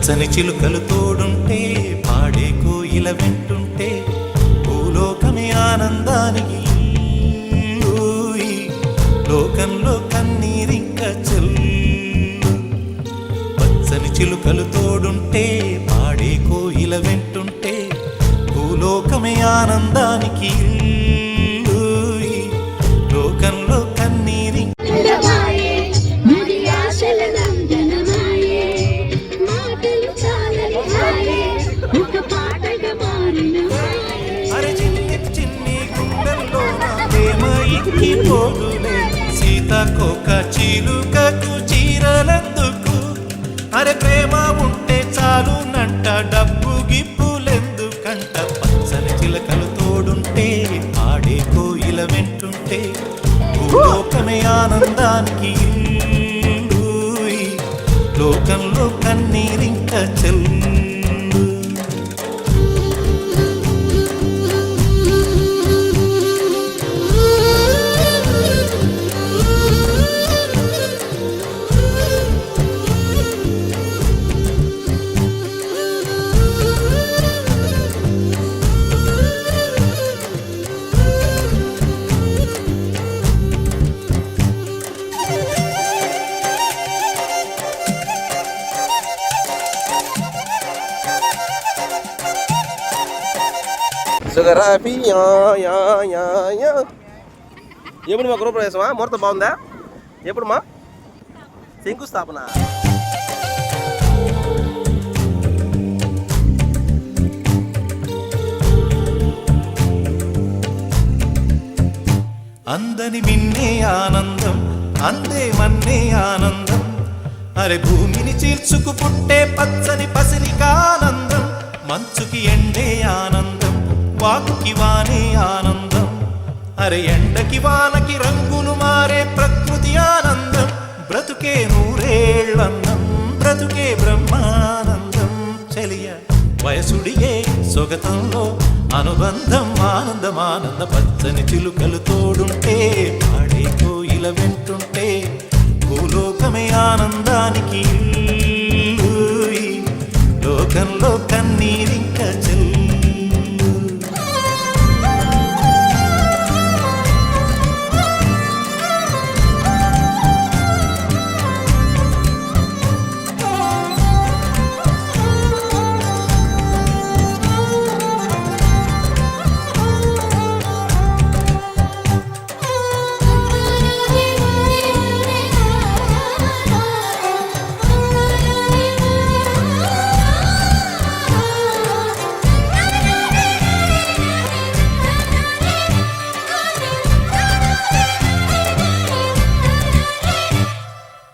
పచ్చని చిలుకలు తోడుంటే పాడే కోయిల వెంటుంటే భూలోకమే ఆనందానికి లోకంలో కన్నీరింక చెల్లు. పచ్చని చిలుకలు తోడుంటే పాడే కోయిల వెంటుంటే భూలోకమే ఆనందానికి లోకంలో కన్నీరింక పోదులే సీతకొక చిలుకకు చీరలందుకు. అరే ప్రేమ ఉంటే చాలు నంట డబ్బు గిప్పులెందుకంట. పచ్చని చిలకలు తోడుంటే ఆడే కోయిల వెంటుంటే భూలోకమే ఆనందానికి లోకంలో కన్నీరింక చెల్లు. ఎప్పుడు మా గృహప్రవేశమా? ముహూర్తం బాగుందా? ఎప్పుడు మా శంకుస్థాపన? అందని మిన్నే ఆనందం అందే మన్నే ఆనందం. అరే భూమిని చీల్చుకు పుట్టే పచ్చని పసిరికానందం. మంచుకి ఎండే ఆనందం వాకుకి వానే ఆనందం. అరే ఎండకి వానకి రంగులు మారే ప్రకృతి ఆనందం. బ్రతుకే నూరేళ్ళన్నం బ్రతుకే బ్రహ్మానందం. చెలియ వయసుడిగే సొగతంలో అనుబంధం ఆనందమానంద. పచ్చని చిలుకలు తోడుంటే పాడే కోయిల వెంటుంటే భూలోకమే ఆనందానికి లోకంలో కన్నీరింక చెల్లు.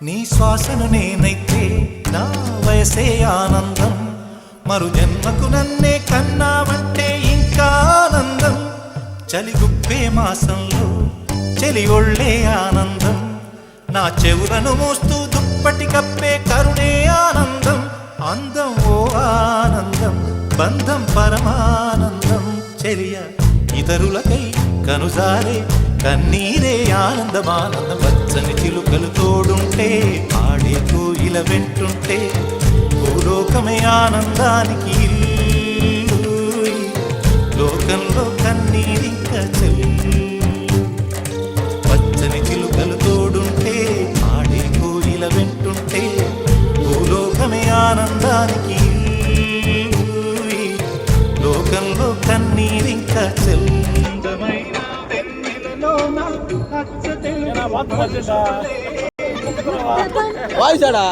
నీ శ్వాసను నేనైతే నా వయసే ఆనందం. మరు జన్మకు నన్నే కన్నావంటే ఇంకా ఆనందం. చలిగుప్పే మాసంలో చెలి ఒళ్ళే ఆనందం. నా చెవులను మోస్తూ దుప్పటి కప్పే కరుణే ఆనందం. అందం ఓ ఆనందం బంధం పరమానందం. చెలియ ఇతరులకై కనుజారే కన్నీరే ఆనందమానందం. పచ్చని చిలుకలు తోడుంటే ఆడే కోయిల వెంటుంటే భూలోకమే ఆనందానికి లోకంలో కన్నీరింక చెల్లు. పచ్చని చిలుకలు తోడుంటే ఆడే కోయిల వెంటుంటే భూలోకమే ఆనందానికి లోకంలో కన్నీరింక చెల్లు. వాయిసాడా